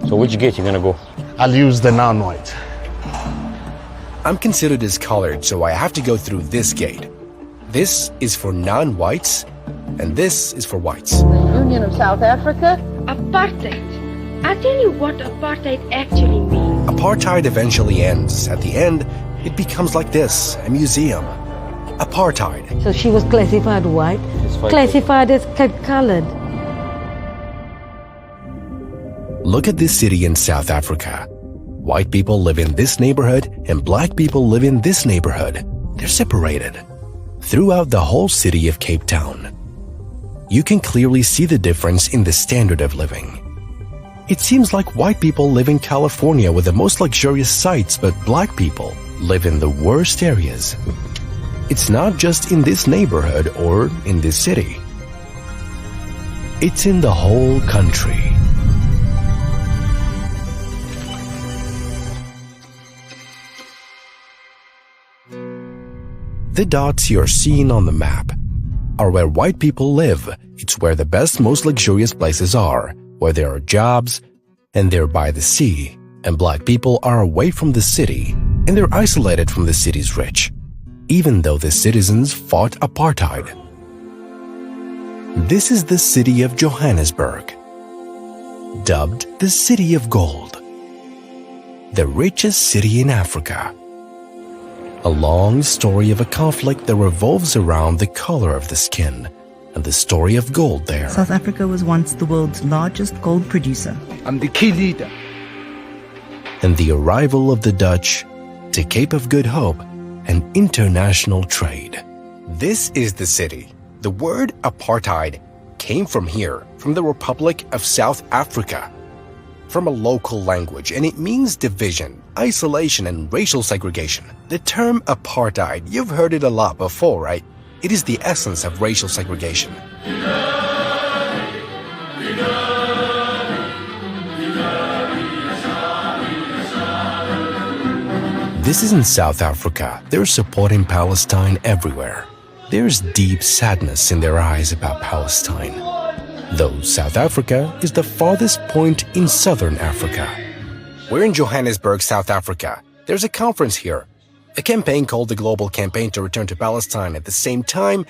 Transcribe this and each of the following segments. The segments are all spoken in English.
So which gate you gonna go? I'll use the non-white. I'm considered as colored, so I have to go through this gate. This is for non-whites, and this is for whites. The Union of South Africa? Apartheid. I'll tell you what apartheid actually means. Apartheid eventually ends. At the end, it becomes like this, a museum. Apartheid. So she was classified white, classified as colored. Look at this city in South Africa. White people live in this neighborhood and black people live in this neighborhood. They're separated. Throughout the whole city of Cape Town, you can clearly see the difference in the standard of living. It seems like white people live in California with the most luxurious sites, but black people live in the worst areas. It's not just in this neighborhood or in this city. It's in the whole country. The dots you're seeing on the map are where white people live. It's where the best, most luxurious places are, where there are jobs, and they're by the sea. And black people are away from the city, and they're isolated from the city's rich, even though the citizens fought apartheid. This is the city of Johannesburg, dubbed the City of Gold, the richest city in Africa. A long story of a conflict that revolves around the color of the skin and the story of gold there. South Africa was once the world's largest gold producer. I'm the key leader. And the arrival of the Dutch to Cape of Good Hope and international trade. This is the city. The word apartheid came from here, from the Republic of South Africa, from a local language, and it means division, isolation, and racial segregation. The term apartheid, you've heard it a lot before, right? It is the essence of racial segregation. This is in South Africa. They're supporting Palestine everywhere. There's deep sadness in their eyes about Palestine, though South Africa is the farthest point in southern Africa. We're in Johannesburg, South Africa. There's a conference here, a campaign called the Global Campaign to Return to Palestine. At the same time,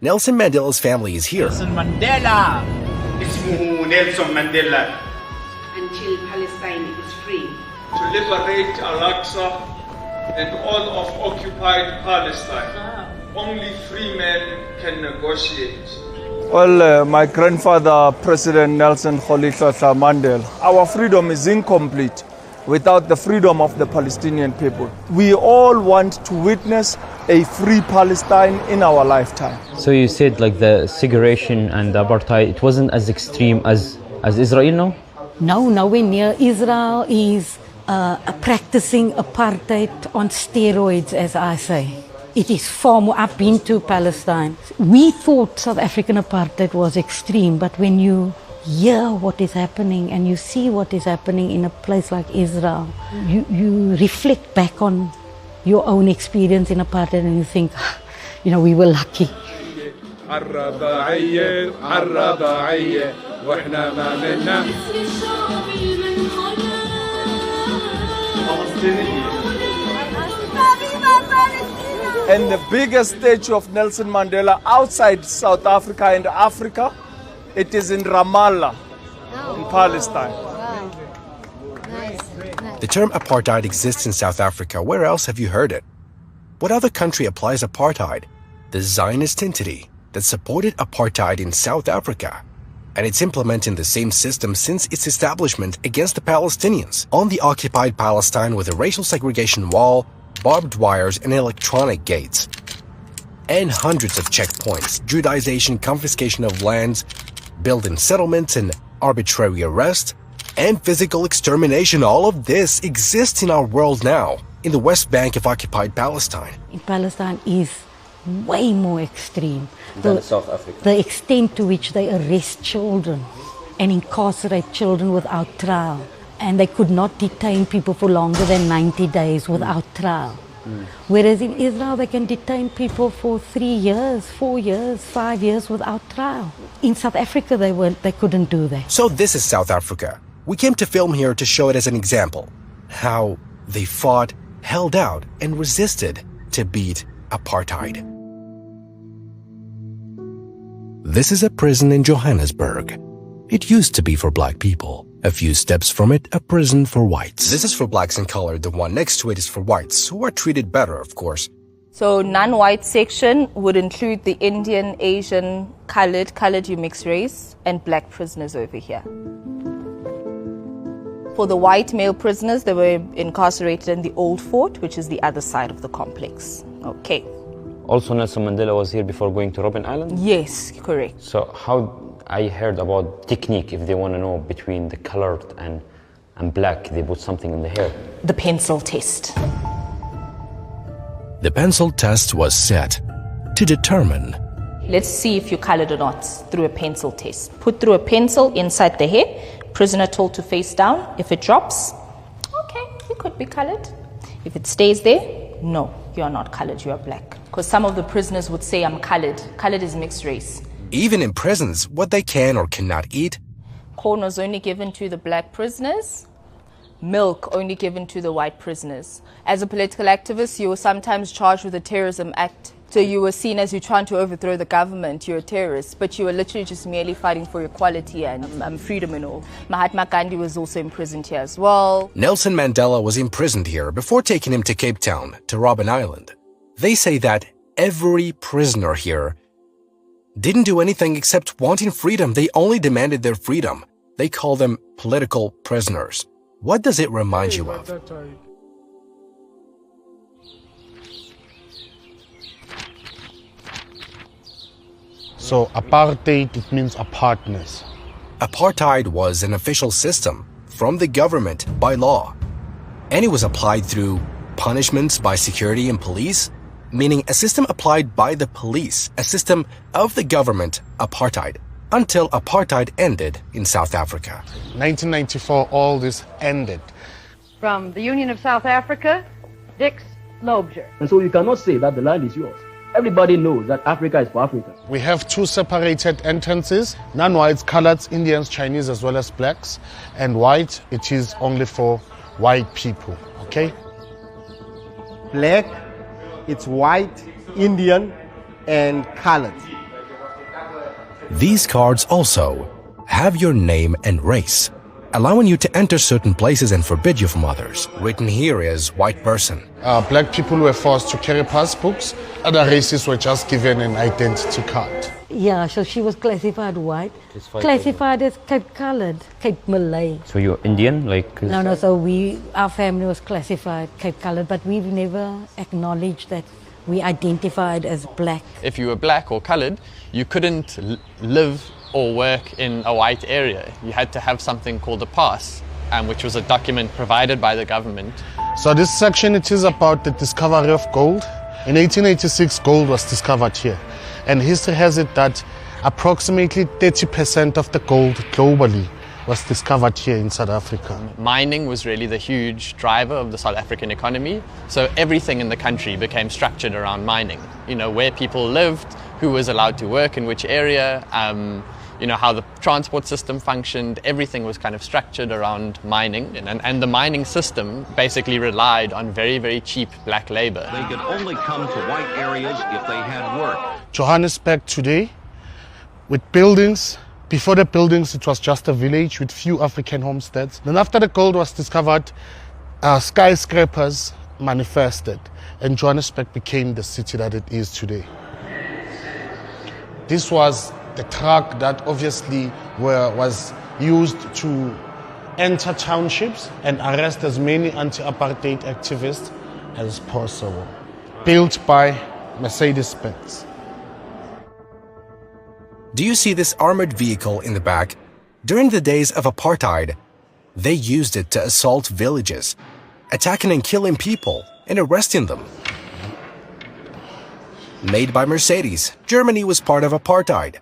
Nelson Mandela's family is here. Nelson Mandela. اسمه Nelson Mandela. Until Palestine is free. To liberate Al-Aqsa and all of occupied Palestine. Only free men can negotiate. Well, my grandfather, President Nelson Mandela, our freedom is incomplete without the freedom of the Palestinian people. We all want to witness a free Palestine in our lifetime. So you said like the segregation and the apartheid, it wasn't as extreme as Israel now? No, nowhere near. Israel is practicing apartheid on steroids, as I say. It is far more. I've been to Palestine. We thought South African apartheid was extreme, but when you hear what is happening and you see what is happening in a place like Israel, you reflect back on your own experience in apartheid and you think, we were lucky. And the biggest statue of Nelson Mandela outside South Africa and Africa, it is in Ramallah, in Palestine. Wow. Nice. The term apartheid exists in South Africa. Where else have you heard it? What other country applies apartheid? The Zionist entity that supported apartheid in South Africa. And it's implementing the same system since its establishment against the Palestinians on the occupied Palestine with a racial segregation wall, barbed wires, and electronic gates. And hundreds of checkpoints, Judaization, confiscation of lands, building settlements, and arbitrary arrest, and physical extermination. All of this exists in our world now, in the West Bank of occupied Palestine. In Palestine is way more extreme. Than South Africa. The extent to which they arrest children and incarcerate children without trial. And they could not detain people for longer than 90 days without trial. Whereas in Israel, they can detain people for 3 years, 4 years, 5 years without trial. In South Africa, they couldn't do that. So this is South Africa. We came to film here to show it as an example, how they fought, held out, and resisted to beat apartheid. This is a prison in Johannesburg. It used to be for black people. A few steps from it, a prison for whites. This is for blacks in color. The one next to it is for whites, who are treated better, of course. So non-white section would include the Indian, Asian, colored you mixed race, and black prisoners over here. For the white male prisoners, they were incarcerated in the old fort, which is the other side of the complex. Okay. Also, Nelson Mandela was here before going to Robben Island? Yes, correct. So how I heard about technique, if they want to know between the colored and black, they put something in the hair. The pencil test. The pencil test was set to determine. Let's see if you're colored or not through a pencil test. Put through a pencil inside the hair, prisoner told to face down. If it drops, okay, you could be colored. If it stays there, no, you are not colored, you are black. Because some of the prisoners would say, I'm colored. Colored is mixed race. Even in prisons, what they can or cannot eat. Corn was only given to the black prisoners. Milk only given to the white prisoners. As a political activist, you were sometimes charged with a terrorism act. So you were seen as you're trying to overthrow the government, you're a terrorist, but you were literally just merely fighting for equality and freedom and all. Mahatma Gandhi was also imprisoned here as well. Nelson Mandela was imprisoned here before taking him to Cape Town, to Robben Island. They say that every prisoner here didn't do anything except wanting freedom. They only demanded their freedom. They call them political prisoners. What does it remind you of? So apartheid, it means apartness. Apartheid was an official system from the government by law. And it was applied through punishments by security and police, meaning a system applied by the police, a system of the government, apartheid, until apartheid ended in South Africa. 1994, all this ended. From the Union of South Africa, Dix Loubser. And so you cannot say that the land is yours. Everybody knows that Africa is for Africa. We have two separated entrances, non-whites, coloreds, Indians, Chinese, as well as blacks. And white, it is only for white people, okay? Black, it's white, Indian, and colored. These cards also have your name and race, allowing you to enter certain places and forbid you from others. Written here is white person. Black people were forced to carry passbooks. Other races were just given an identity card. Yeah, so she was classified white, classified as Cape Colored, Cape Malay. So you're Indian, like? No, so our family was classified Cape Colored, but we've never acknowledged that we identified as black. If you were black or colored, you couldn't live or work in a white area. You had to have something called a pass, which was a document provided by the government. So this section, it is about the discovery of gold. In 1886, gold was discovered here. And history has it that approximately 30% of the gold globally was discovered here in South Africa. Mining was really the huge driver of the South African economy. So everything in the country became structured around mining. You know, where people lived, who was allowed to work in which area, you know, how the transport system functioned, everything was kind of structured around mining. And the mining system basically relied on very, very cheap black labor. They could only come to white areas if they had work. Johannesburg today, with buildings, before the buildings it was just a village with few African homesteads. Then after the gold was discovered, skyscrapers manifested and Johannesburg became the city that it is today. This was the truck that obviously was used to enter townships and arrest as many anti-apartheid activists as possible. Built by Mercedes-Benz. Do you see this armored vehicle in the back? During the days of apartheid, they used it to assault villages, attacking and killing people and arresting them. Made by Mercedes, Germany was part of apartheid.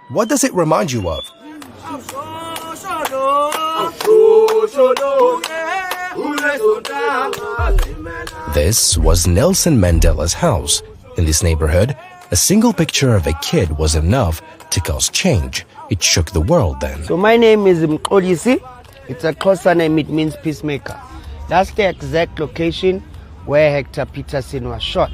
What does it remind you of? This was Nelson Mandela's house. In this neighborhood, a single picture of a kid was enough to cause change It shook the world then. So my name is Mqolisi. It's a Xhosa name, it means peacemaker. That's the exact location where Hector Peterson was shot.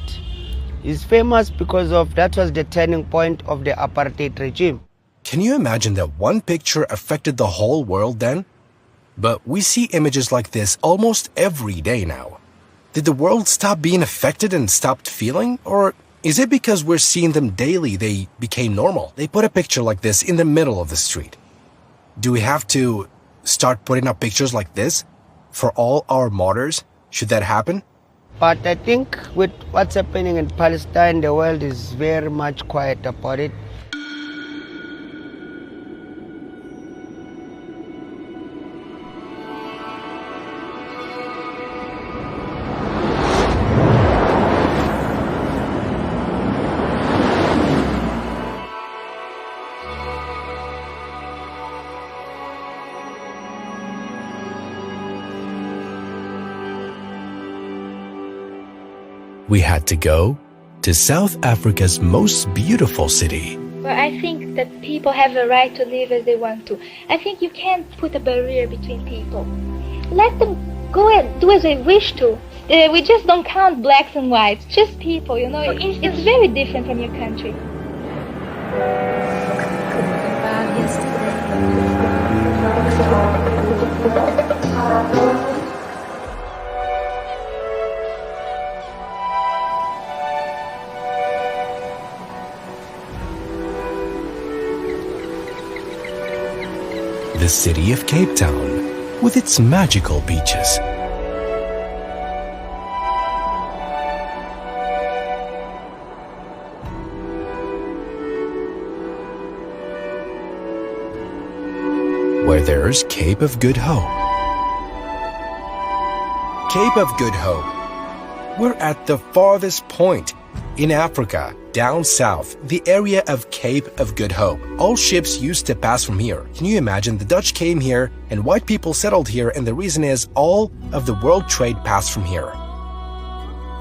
He's famous because of that was the turning point of the apartheid regime. Can you imagine that one picture affected the whole world then? But we see images like this almost every day now. Did the world stop being affected and stopped feeling? Or is it because we're seeing them daily they became normal? They put a picture like this in the middle of the street. Do we have to start putting up pictures like this for all our martyrs? Should that happen? But I think with what's happening in Palestine, the world is very much quiet about it. We had to go to South Africa's most beautiful city. Well, I think that people have a right to live as they want to. I think you can't put a barrier between people. Let them go and do as they wish to. We just don't count blacks and whites, just people, you know. It's very different from your country. The city of Cape Town, with its magical beaches. Where there's Cape of Good Hope. Cape of Good Hope. We're at the farthest point in Africa, down south, the area of Cape of Good Hope. All ships used to pass from here. Can you imagine? The Dutch came here and white people settled here, and the reason is all of the world trade passed from here.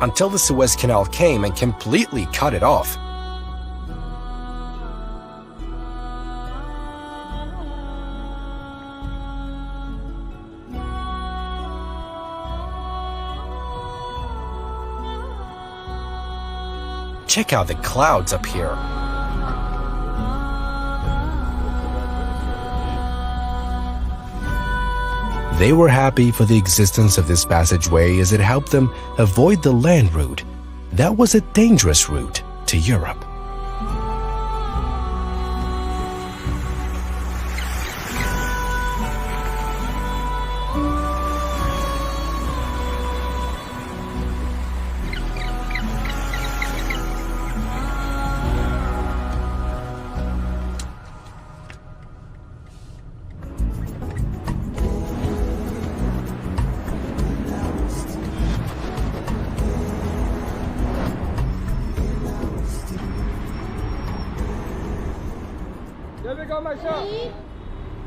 Until the Suez Canal came and completely cut it off. Check out the clouds up here. They were happy for the existence of this passageway as it helped them avoid the land route. That was a dangerous route to Europe.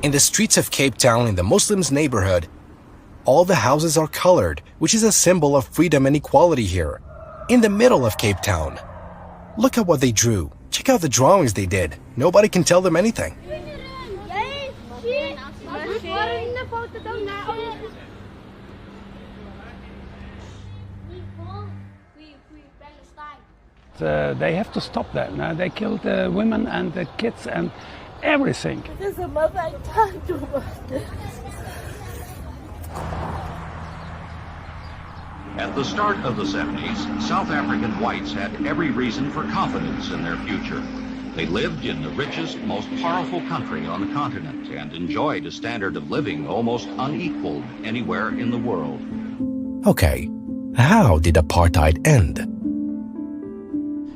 In the streets of Cape Town, in the Muslims' neighborhood, all the houses are colored, which is a symbol of freedom and equality here. In the middle of Cape Town. Look at what they drew. Check out the drawings they did. Nobody can tell them anything. They have to stop that. Now they killed the women and the kids and everything. At the start of the 70s, South African whites had every reason for confidence in their future. They lived in the richest, most powerful country on the continent and enjoyed a standard of living almost unequaled anywhere in the world. Okay, how did apartheid end?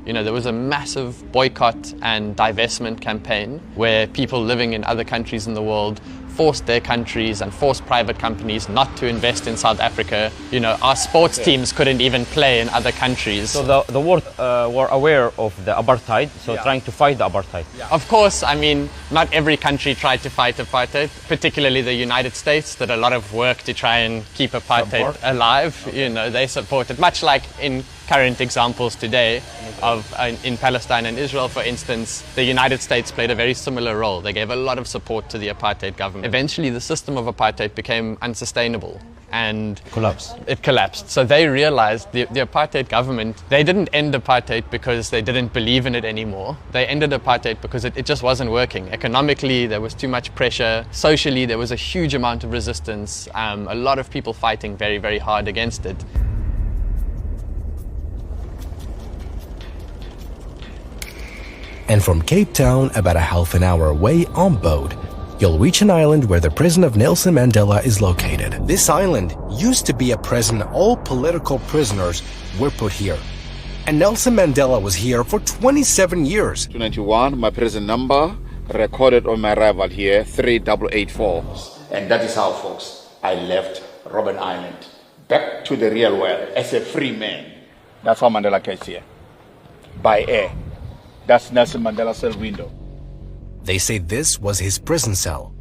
You know, there was a massive boycott and divestment campaign where people living in other countries in the world forced their countries and forced private companies not to invest in South Africa. You know, our sports teams couldn't even play in other countries. So the world were aware of the apartheid, so trying to fight the apartheid. Of course, I mean, not every country tried to fight apartheid, particularly the United States did a lot of work to try and keep apartheid alive. You know, they supported, much like in current examples today of in Palestine and Israel, for instance, the United States played a very similar role. They gave a lot of support to the apartheid government. Eventually, the system of apartheid became unsustainable and it collapsed. So they realized, the apartheid government, they didn't end apartheid because they didn't believe in it anymore. They ended apartheid because it just wasn't working. Economically, there was too much pressure. Socially, there was a huge amount of resistance. A lot of people fighting very, very hard against it. And from Cape Town, about a half an hour away on boat, you'll reach an island where the prison of Nelson Mandela is located. This island used to be a prison. All political prisoners were put here. And Nelson Mandela was here for 27 years. 291, my prison number, recorded on my arrival here, 3884. And that is how, folks, I left Robben Island, back to the real world as a free man. That's how Mandela came here, by air. That's Nelson Mandela's cell window. They say this was his prison cell.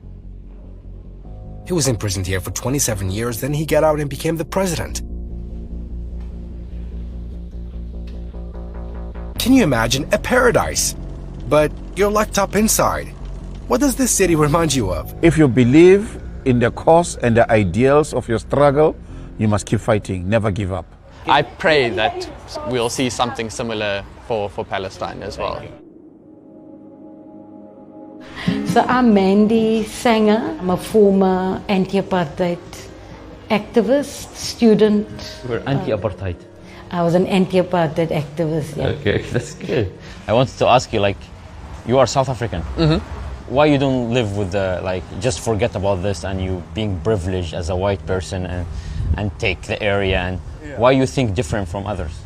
He was imprisoned here for 27 years, then he got out and became the president. Can you imagine a paradise? But you're locked up inside. What does this city remind you of? If you believe in the cause and the ideals of your struggle, you must keep fighting, never give up. I pray that we'll see something similar for Palestine as well. So I'm Mandy Sanger. I'm a former anti-apartheid activist, student. We're anti-apartheid. I was an anti-apartheid activist, yeah. Okay, that's good. I wanted to ask you, like, you are South African. Why you don't live with the, like, just forget about this and you being privileged as a white person and take the area, and why you think different from others?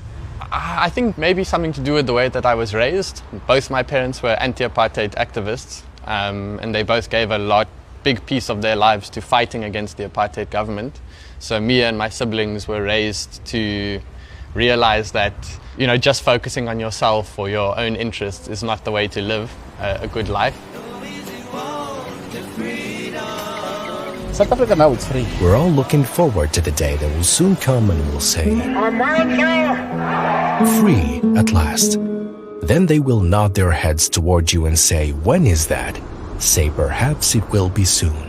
I think maybe something to do with the way that I was raised. Both my parents were anti-apartheid activists, and they both gave a big piece of their lives to fighting against the apartheid government. So me and my siblings were raised to realize that, you know, just focusing on yourself or your own interests is not the way to live a good life. South Africa now is free. We're all looking forward to the day that will soon come and we'll say, free at last. Then they will nod their heads toward you and say, when is that? Say, perhaps it will be soon.